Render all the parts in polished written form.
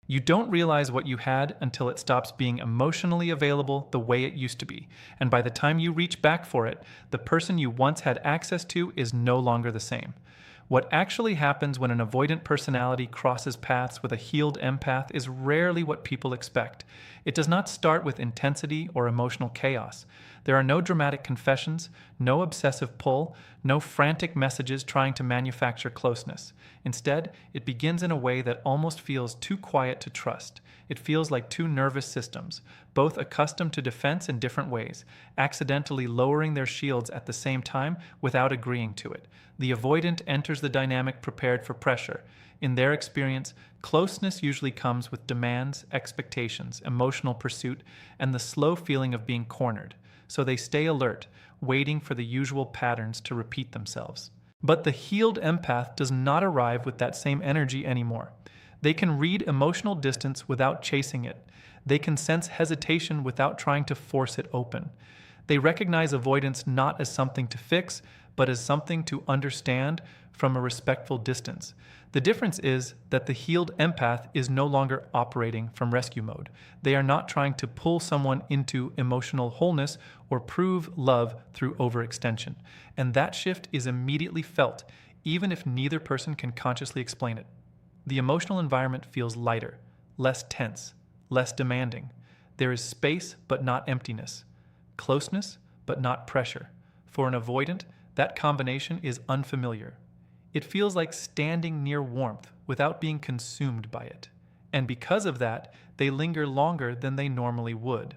You don't realize what you had until it stops being emotionally available the way it used to be, and by the time you reach back for it, the person you once had access to is no longer the same. What actually happens when an avoidant personality crosses paths with a healed empath is rarely what people expect. It does not start with intensity or emotional chaos. There are no dramatic confessions, no obsessive pull, no frantic messages trying to manufacture closeness. Instead, it begins in a way that almost feels too quiet to trust. It feels like two nervous systems, both accustomed to defense in different ways, accidentally lowering their shields at the same time without agreeing to it. The avoidant enters the dynamic prepared for pressure. In their experience, closeness usually comes with demands, expectations, emotional pursuit, and the slow feeling of being cornered. So they stay alert, waiting for the usual patterns to repeat themselves. But the healed empath does not arrive with that same energy anymore. They can read emotional distance without chasing it. They can sense hesitation without trying to force it open. They recognize avoidance not as something to fix, but as something to understand from a respectful distance. The difference is that the healed empath is no longer operating from rescue mode. They are not trying to pull someone into emotional wholeness or prove love through overextension. And that shift is immediately felt, even if neither person can consciously explain it. The emotional environment feels lighter, less tense, less demanding. There is space but not emptiness, closeness but not pressure. For an avoidant, that combination is unfamiliar. It feels like standing near warmth without being consumed by it. And because of that, they linger longer than they normally would.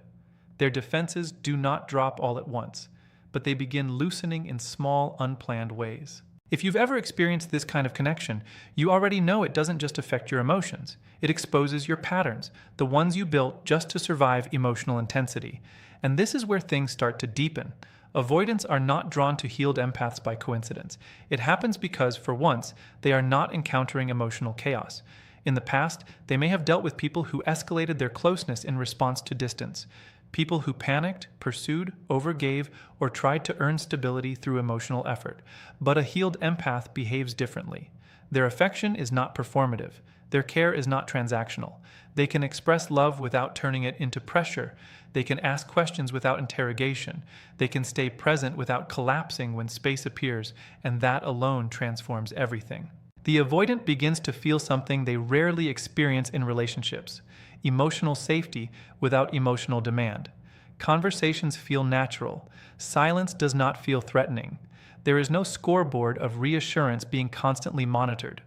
Their defenses do not drop all at once, but they begin loosening in small, unplanned ways. If you've ever experienced this kind of connection, you already know it doesn't just affect your emotions. It exposes your patterns, the ones you built just to survive emotional intensity. And this is where things start to deepen. Avoidants are not drawn to healed empaths by coincidence. It happens because, for once, they are not encountering emotional chaos. In the past, they may have dealt with people who escalated their closeness in response to distance. People who panicked, pursued, overgave, or tried to earn stability through emotional effort. But a healed empath behaves differently. Their affection is not performative. Their care is not transactional. They can express love without turning it into pressure. They can ask questions without interrogation. They can stay present without collapsing when space appears, and that alone transforms everything. The avoidant begins to feel something they rarely experience in relationships: emotional safety without emotional demand. Conversations feel natural. Silence does not feel threatening. There is no scoreboard of reassurance being constantly monitored.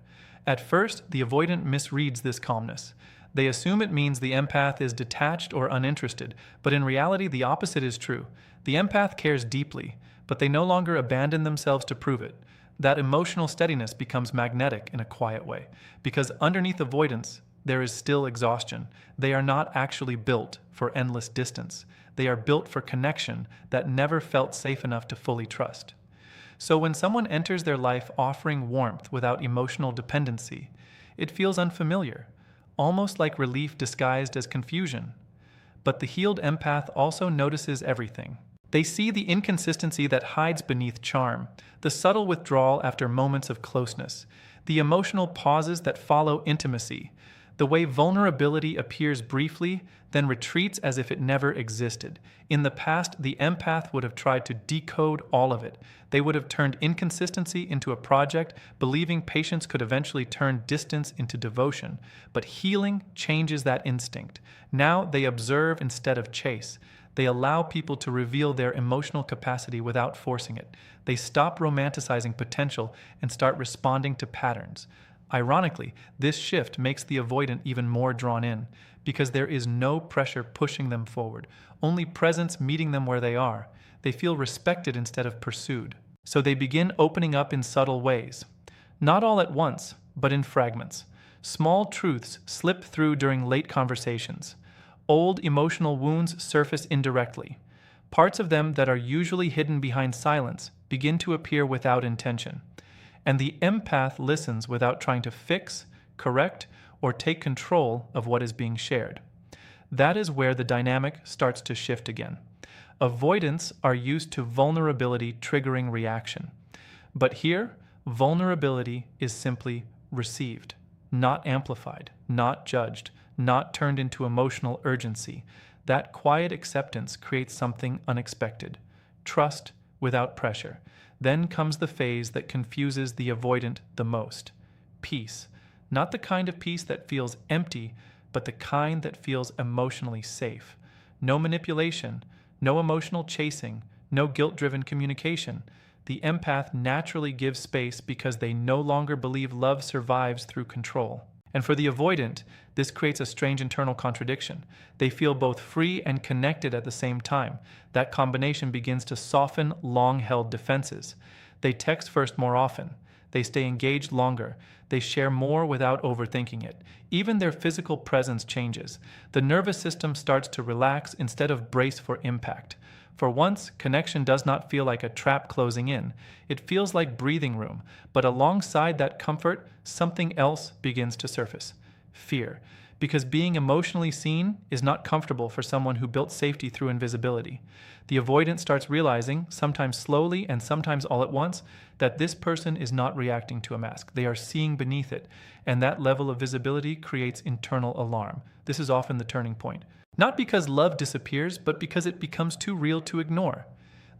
At first, the avoidant misreads this calmness. They assume it means the empath is detached or uninterested, but in reality, the opposite is true. The empath cares deeply, but they no longer abandon themselves to prove it. That emotional steadiness becomes magnetic in a quiet way, because underneath avoidance, there is still exhaustion. They are not actually built for endless distance. They are built for connection that never felt safe enough to fully trust. So when someone enters their life offering warmth without emotional dependency, it feels unfamiliar, almost like relief disguised as confusion. But the healed empath also notices everything. They see the inconsistency that hides beneath charm, the subtle withdrawal after moments of closeness, the emotional pauses that follow intimacy, the way vulnerability appears briefly, then retreats as if it never existed. In the past, the empath would have tried to decode all of it. They would have turned inconsistency into a project, believing patience could eventually turn distance into devotion. But healing changes that instinct. Now they observe instead of chase. They allow people to reveal their emotional capacity without forcing it. They stop romanticizing potential and start responding to patterns. Ironically, this shift makes the avoidant even more drawn in, because there is no pressure pushing them forward, only presence meeting them where they are. They feel respected instead of pursued. So they begin opening up in subtle ways. Not all at once, but in fragments. Small truths slip through during late conversations. Old emotional wounds surface indirectly. Parts of them that are usually hidden behind silence begin to appear without intention. And the empath listens without trying to fix, correct, or take control of what is being shared. That is where the dynamic starts to shift again. Avoidants are used to vulnerability triggering reaction. But here, vulnerability is simply received, not amplified, not judged, not turned into emotional urgency. That quiet acceptance creates something unexpected: trust without pressure. Then comes the phase that confuses the avoidant the most: peace. Not the kind of peace that feels empty, but the kind that feels emotionally safe. No manipulation, no emotional chasing, no guilt-driven communication. The empath naturally gives space because they no longer believe love survives through control. And for the avoidant, this creates a strange internal contradiction. They feel both free and connected at the same time. That combination begins to soften long-held defenses. They text first more often. They stay engaged longer. They share more without overthinking it. Even their physical presence changes. The nervous system starts to relax instead of brace for impact. For once, connection does not feel like a trap closing in. It feels like breathing room, but alongside that comfort, something else begins to surface: fear. Because being emotionally seen is not comfortable for someone who built safety through invisibility. The avoidant starts realizing, sometimes slowly and sometimes all at once, that this person is not reacting to a mask. They are seeing beneath it, and that level of visibility creates internal alarm. This is often the turning point. Not because love disappears, but because it becomes too real to ignore.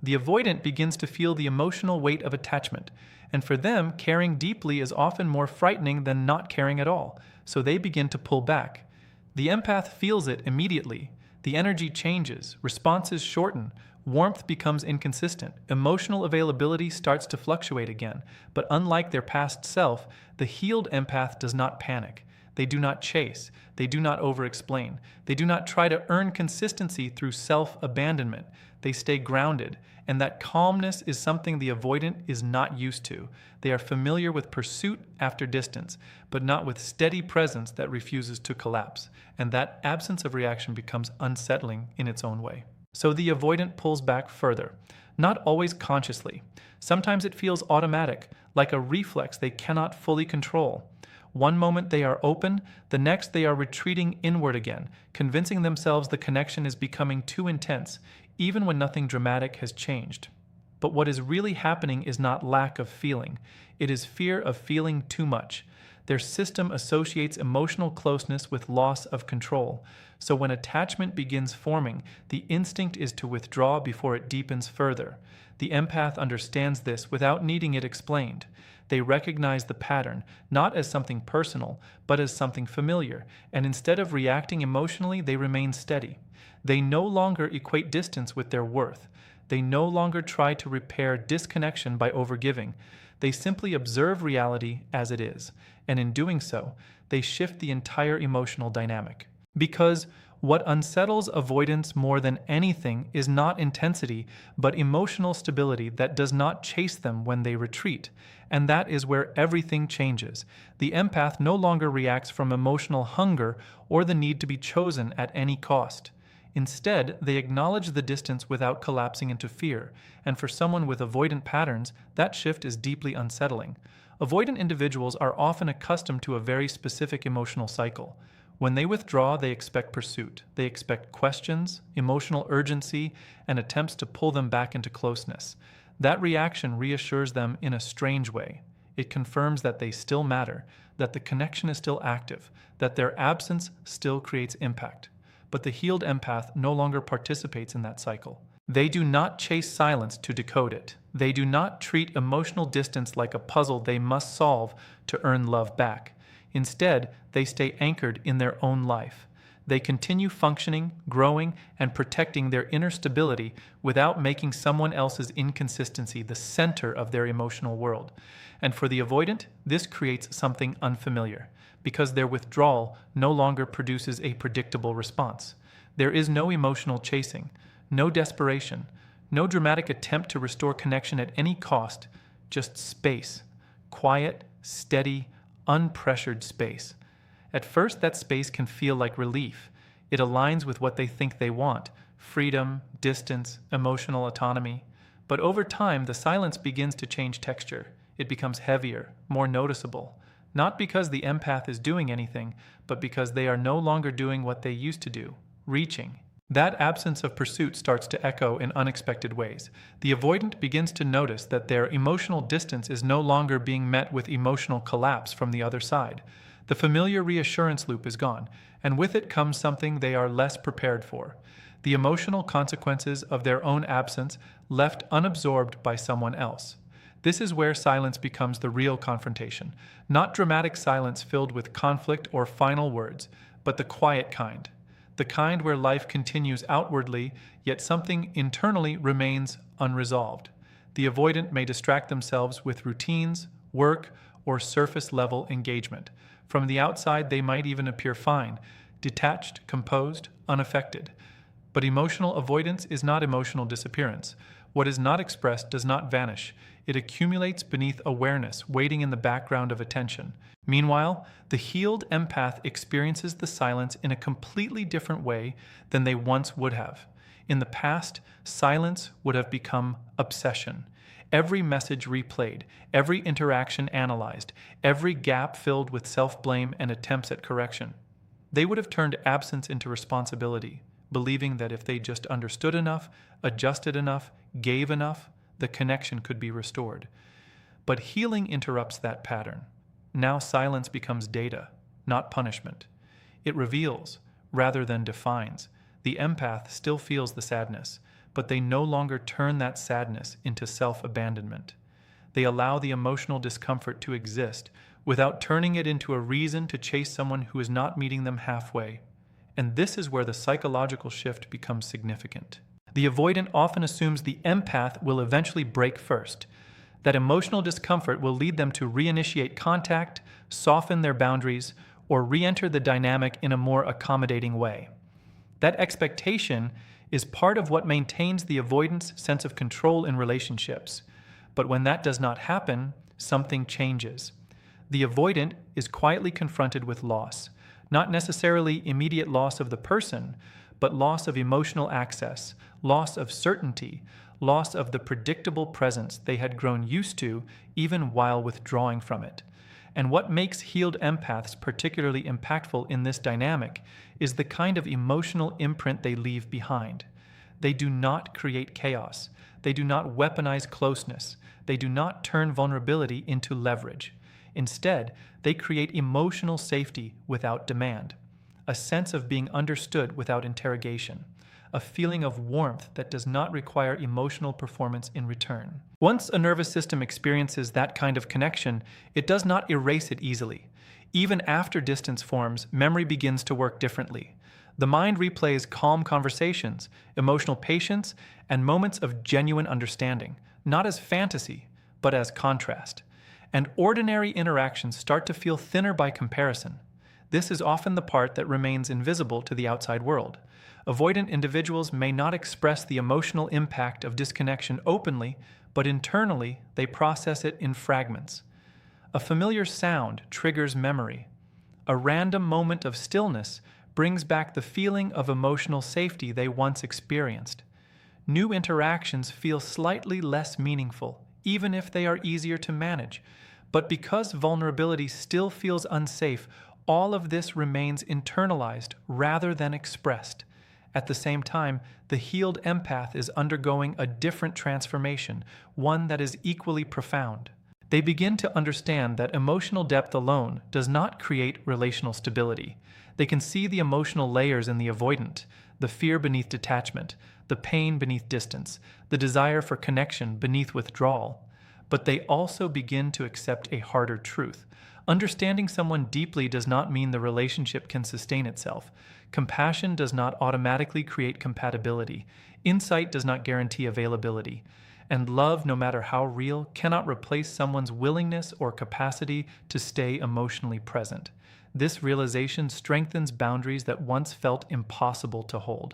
The avoidant begins to feel the emotional weight of attachment, and for them, caring deeply is often more frightening than not caring at all, so they begin to pull back. The empath feels it immediately. The energy changes, responses shorten, warmth becomes inconsistent, emotional availability starts to fluctuate again, but unlike their past self, the healed empath does not panic. They do not chase. They do not over-explain. They do not try to earn consistency through self-abandonment. They stay grounded, and that calmness is something the avoidant is not used to. They are familiar with pursuit after distance, but not with steady presence that refuses to collapse, and that absence of reaction becomes unsettling in its own way. So the avoidant pulls back further, not always consciously. Sometimes it feels automatic, like a reflex they cannot fully control. One moment they are open, the next they are retreating inward again, convincing themselves the connection is becoming too intense, even when nothing dramatic has changed. But what is really happening is not lack of feeling. It is fear of feeling too much. Their system associates emotional closeness with loss of control. So when attachment begins forming, the instinct is to withdraw before it deepens further. The empath understands this without needing it explained. They recognize the pattern, not as something personal, but as something familiar, and instead of reacting emotionally, they remain steady. They no longer equate distance with their worth. They no longer try to repair disconnection by overgiving. They simply observe reality as it is, and in doing so, they shift the entire emotional dynamic. Because what unsettles avoidance more than anything is not intensity, but emotional stability that does not chase them when they retreat. And that is where everything changes. The empath no longer reacts from emotional hunger or the need to be chosen at any cost. Instead, they acknowledge the distance without collapsing into fear, and for someone with avoidant patterns, that shift is deeply unsettling. Avoidant individuals are often accustomed to a very specific emotional cycle. When they withdraw, they expect pursuit. They expect questions, emotional urgency, and attempts to pull them back into closeness. That reaction reassures them in a strange way. It confirms that they still matter, that the connection is still active, that their absence still creates impact. But the healed empath no longer participates in that cycle. They do not chase silence to decode it. They do not treat emotional distance like a puzzle they must solve to earn love back. Instead, they stay anchored in their own life. They continue functioning, growing, and protecting their inner stability without making someone else's inconsistency the center of their emotional world. And for the avoidant, this creates something unfamiliar, because their withdrawal no longer produces a predictable response. There is no emotional chasing, no desperation, no dramatic attempt to restore connection at any cost, just space, quiet, steady, unpressured space. At first, that space can feel like relief. It aligns with what they think they want: freedom, distance, emotional autonomy. But over time, the silence begins to change texture. It becomes heavier, more noticeable. Not because the empath is doing anything, but because they are no longer doing what they used to do: reaching. That absence of pursuit starts to echo in unexpected ways. The avoidant begins to notice that their emotional distance is no longer being met with emotional collapse from the other side. The familiar reassurance loop is gone, and with it comes something they are less prepared for: the emotional consequences of their own absence left unabsorbed by someone else. This is where silence becomes the real confrontation, not dramatic silence filled with conflict or final words, but the quiet kind. The kind where life continues outwardly, yet something internally remains unresolved. The avoidant may distract themselves with routines, work, or surface-level engagement. From the outside, they might even appear fine, detached, composed, unaffected. But emotional avoidance is not emotional disappearance. What is not expressed does not vanish. It accumulates beneath awareness, waiting in the background of attention. Meanwhile, the healed empath experiences the silence in a completely different way than they once would have. In the past, silence would have become obsession. Every message replayed, every interaction analyzed, every gap filled with self-blame and attempts at correction. They would have turned absence into responsibility, believing that if they just understood enough, adjusted enough, gave enough, the connection could be restored. But healing interrupts that pattern. Now silence becomes data, not punishment. It reveals, rather than defines. The empath still feels the sadness, but they no longer turn that sadness into self-abandonment. They allow the emotional discomfort to exist without turning it into a reason to chase someone who is not meeting them halfway. And this is where the psychological shift becomes significant. The avoidant often assumes the empath will eventually break first. That emotional discomfort will lead them to reinitiate contact, soften their boundaries, or re-enter the dynamic in a more accommodating way. That expectation is part of what maintains the avoidant's sense of control in relationships. But when that does not happen, something changes. The avoidant is quietly confronted with loss, not necessarily immediate loss of the person, but loss of emotional access, loss of certainty, loss of the predictable presence they had grown used to even while withdrawing from it. And what makes healed empaths particularly impactful in this dynamic is the kind of emotional imprint they leave behind. They do not create chaos. They do not weaponize closeness. They do not turn vulnerability into leverage. Instead, they create emotional safety without demand, a sense of being understood without interrogation, a feeling of warmth that does not require emotional performance in return. Once a nervous system experiences that kind of connection, it does not erase it easily. Even after distance forms, memory begins to work differently. The mind replays calm conversations, emotional patience, and moments of genuine understanding, not as fantasy, but as contrast. And ordinary interactions start to feel thinner by comparison. This is often the part that remains invisible to the outside world. Avoidant individuals may not express the emotional impact of disconnection openly, but internally they process it in fragments. A familiar sound triggers memory. A random moment of stillness brings back the feeling of emotional safety they once experienced. New interactions feel slightly less meaningful, even if they are easier to manage. But because vulnerability still feels unsafe, all of this remains internalized rather than expressed. At the same time, the healed empath is undergoing a different transformation, one that is equally profound. They begin to understand that emotional depth alone does not create relational stability. They can see the emotional layers in the avoidant, the fear beneath detachment, the pain beneath distance, the desire for connection beneath withdrawal. But they also begin to accept a harder truth. Understanding someone deeply does not mean the relationship can sustain itself. Compassion does not automatically create compatibility. Insight does not guarantee availability. And love, no matter how real, cannot replace someone's willingness or capacity to stay emotionally present. This realization strengthens boundaries that once felt impossible to hold.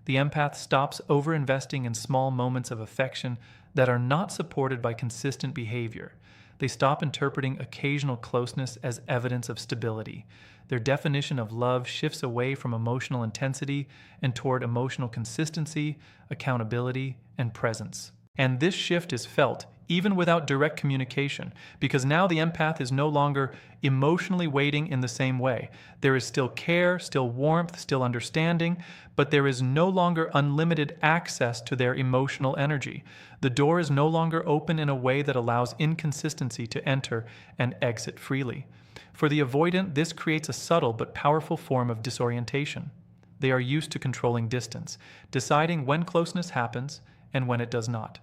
The empath stops over-investing in small moments of affection that are not supported by consistent behavior. They stop interpreting occasional closeness as evidence of stability. Their definition of love shifts away from emotional intensity and toward emotional consistency, accountability, and presence. And this shift is felt even without direct communication, because now the empath is no longer emotionally waiting in the same way. There is still care, still warmth, still understanding, but there is no longer unlimited access to their emotional energy. The door is no longer open in a way that allows inconsistency to enter and exit freely. For the avoidant, this creates a subtle but powerful form of disorientation. They are used to controlling distance, deciding when closeness happens and when it does not.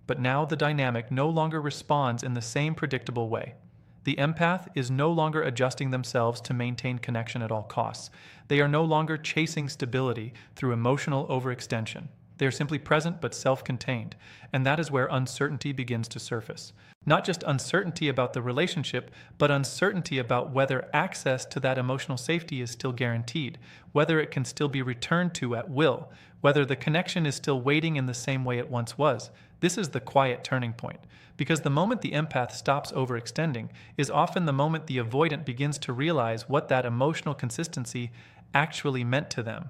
But now the dynamic no longer responds in the same predictable way. The empath is no longer adjusting themselves to maintain connection at all costs. They are no longer chasing stability through emotional overextension. They are simply present but self-contained, and that is where uncertainty begins to surface. Not just uncertainty about the relationship, but uncertainty about whether access to that emotional safety is still guaranteed, whether it can still be returned to at will, whether the connection is still waiting in the same way it once was. This is the quiet turning point, because the moment the empath stops overextending is often the moment the avoidant begins to realize what that emotional consistency actually meant to them.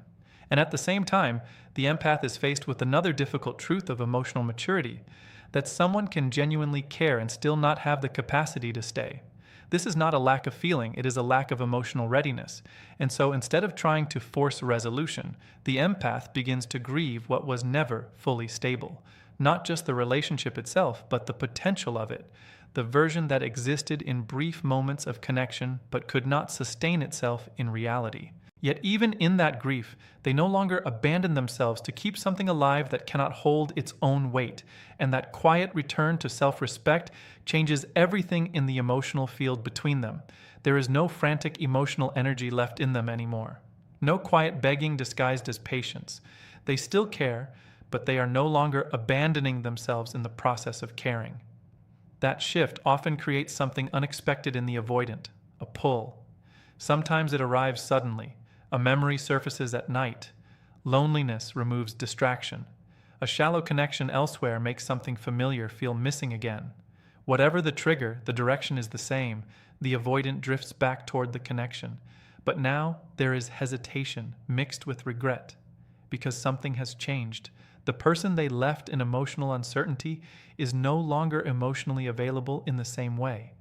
And at the same time, the empath is faced with another difficult truth of emotional maturity, that someone can genuinely care and still not have the capacity to stay. This is not a lack of feeling, it is a lack of emotional readiness. And so instead of trying to force resolution, the empath begins to grieve what was never fully stable. Not just the relationship itself, but the potential of it, the version that existed in brief moments of connection but could not sustain itself in reality. Yet even in that grief, they no longer abandon themselves to keep something alive that cannot hold its own weight, and that quiet return to self-respect changes everything in the emotional field between them. There is no frantic emotional energy left in them anymore. No quiet begging disguised as patience. They still care, but they are no longer abandoning themselves in the process of caring. That shift often creates something unexpected in the avoidant, a pull. Sometimes it arrives suddenly. A memory surfaces at night. Loneliness removes distraction. A shallow connection elsewhere makes something familiar feel missing again. Whatever the trigger, the direction is the same. The avoidant drifts back toward the connection. But now there is hesitation mixed with regret, because something has changed. The person they left in emotional uncertainty is no longer emotionally available in the same way.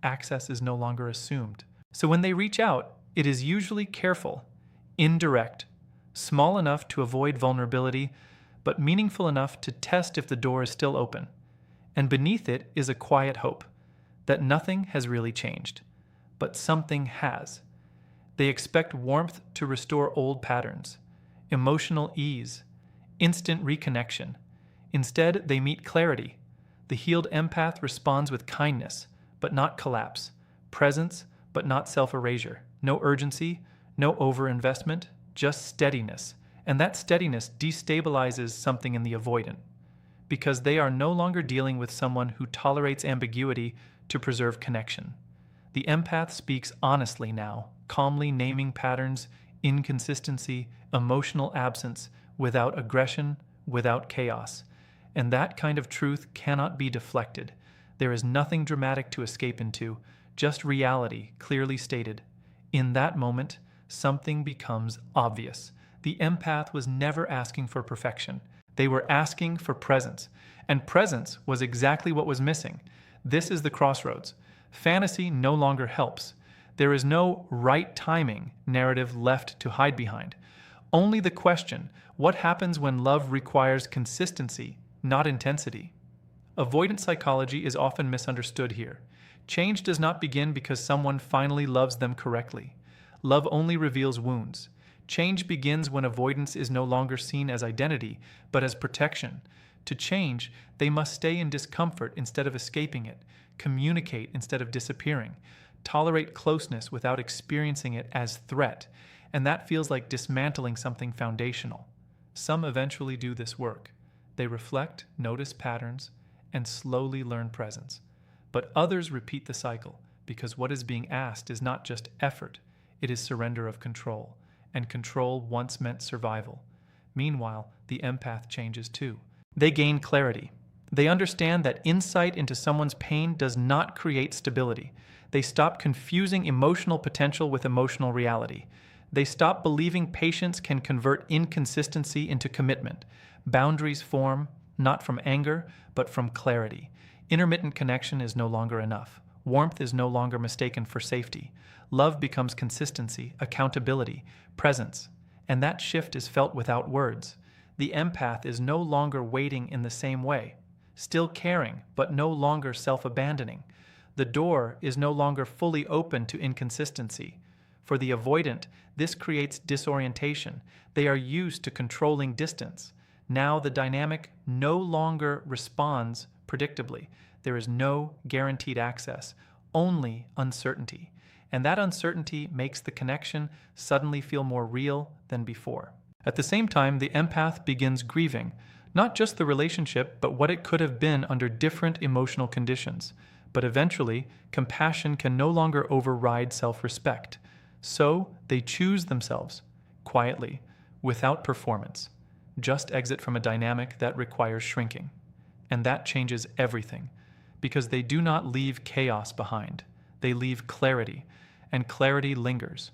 Access is no longer assumed. So when they reach out, it is usually careful, indirect, small enough to avoid vulnerability, but meaningful enough to test if the door is still open. And beneath it is a quiet hope that nothing has really changed, but something has. They expect warmth to restore old patterns, emotional ease, instant reconnection. Instead, they meet clarity. The healed empath responds with kindness, but not collapse, presence, but not self-erasure. No urgency, no overinvestment, just steadiness. And that steadiness destabilizes something in the avoidant, because they are no longer dealing with someone who tolerates ambiguity to preserve connection. The empath speaks honestly now, calmly naming patterns, inconsistency, emotional absence, without aggression, without chaos. And that kind of truth cannot be deflected. There is nothing dramatic to escape into, just reality clearly stated. In that moment, something becomes obvious. The empath was never asking for perfection. They were asking for presence. And presence was exactly what was missing. This is the crossroads. Fantasy no longer helps. There is no right timing narrative left to hide behind. Only the question, what happens when love requires consistency, not intensity? Avoidant psychology is often misunderstood here. Change does not begin because someone finally loves them correctly. Love only reveals wounds. Change begins when avoidance is no longer seen as identity, but as protection. To change, they must stay in discomfort instead of escaping it, communicate instead of disappearing, tolerate closeness without experiencing it as threat, and that feels like dismantling something foundational. Some eventually do this work. They reflect, notice patterns, and slowly learn presence. But others repeat the cycle, because what is being asked is not just effort, it is surrender of control, and control once meant survival. Meanwhile, the empath changes too. They gain clarity. They understand that insight into someone's pain does not create stability. They stop confusing emotional potential with emotional reality. They stop believing patience can convert inconsistency into commitment. Boundaries form, not from anger, but from clarity. Intermittent connection is no longer enough. Warmth is no longer mistaken for safety. Love becomes consistency, accountability, presence. And that shift is felt without words. The empath is no longer waiting in the same way, still caring, but no longer self-abandoning. The door is no longer fully open to inconsistency. For the avoidant, this creates disorientation. They are used to controlling distance. Now the dynamic no longer responds predictably. There is no guaranteed access, only uncertainty. And that uncertainty makes the connection suddenly feel more real than before. At the same time, the empath begins grieving, not just the relationship, but what it could have been under different emotional conditions. But eventually, compassion can no longer override self-respect. So they choose themselves, quietly, without performance. Just exit from a dynamic that requires shrinking. And that changes everything, because they do not leave chaos behind. They leave clarity, and clarity lingers.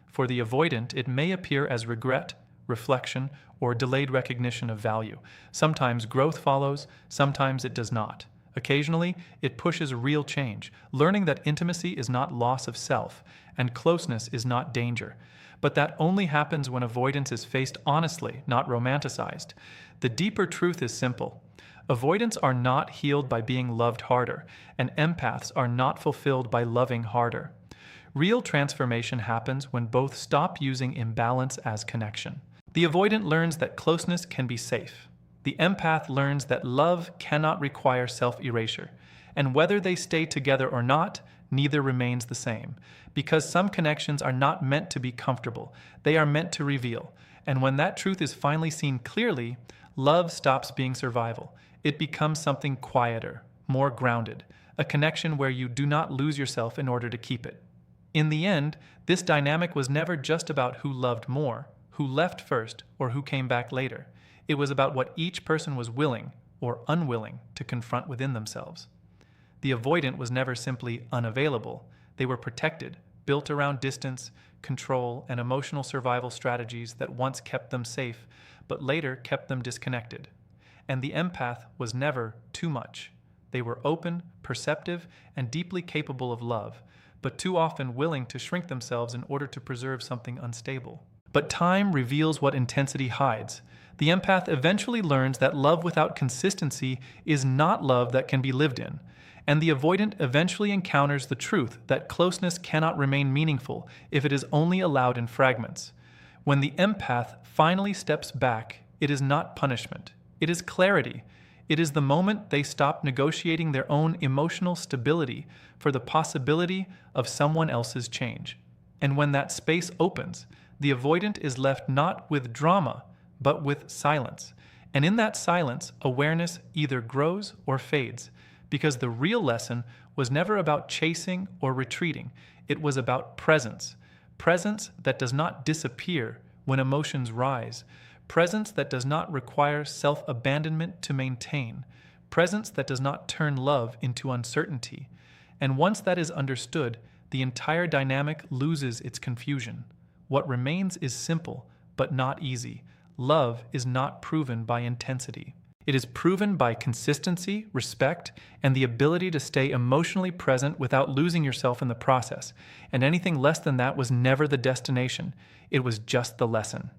For the avoidant, it may appear as regret, reflection, or delayed recognition of value. Sometimes growth follows, sometimes it does not. Occasionally, it pushes real change, learning that intimacy is not loss of self, and closeness is not danger. But that only happens when avoidance is faced honestly, not romanticized. The deeper truth is simple. Avoidants are not healed by being loved harder, and empaths are not fulfilled by loving harder. Real transformation happens when both stop using imbalance as connection. The avoidant learns that closeness can be safe. The empath learns that love cannot require self-erasure. And whether they stay together or not, neither remains the same. Because some connections are not meant to be comfortable. They are meant to reveal. And when that truth is finally seen clearly, love stops being survival. It becomes something quieter, more grounded, a connection where you do not lose yourself in order to keep it. In the end, this dynamic was never just about who loved more, who left first, or who came back later. It was about what each person was willing or unwilling to confront within themselves. The avoidant was never simply unavailable. They were protected, built around distance, control, and emotional survival strategies that once kept them safe, but later kept them disconnected. And the empath was never too much. They were open, perceptive, and deeply capable of love, but too often willing to shrink themselves in order to preserve something unstable. But time reveals what intensity hides. The empath eventually learns that love without consistency is not love that can be lived in. And the avoidant eventually encounters the truth that closeness cannot remain meaningful if it is only allowed in fragments. When the empath finally steps back, it is not punishment. It is clarity. It is the moment they stop negotiating their own emotional stability for the possibility of someone else's change. And when that space opens, the avoidant is left not with drama, but with silence. And in that silence, awareness either grows or fades, because the real lesson was never about chasing or retreating. It was about presence. Presence that does not disappear when emotions rise. Presence that does not require self-abandonment to maintain. Presence that does not turn love into uncertainty. And once that is understood, the entire dynamic loses its confusion. What remains is simple, but not easy. Love is not proven by intensity. It is proven by consistency, respect, and the ability to stay emotionally present without losing yourself in the process. And anything less than that was never the destination. It was just the lesson.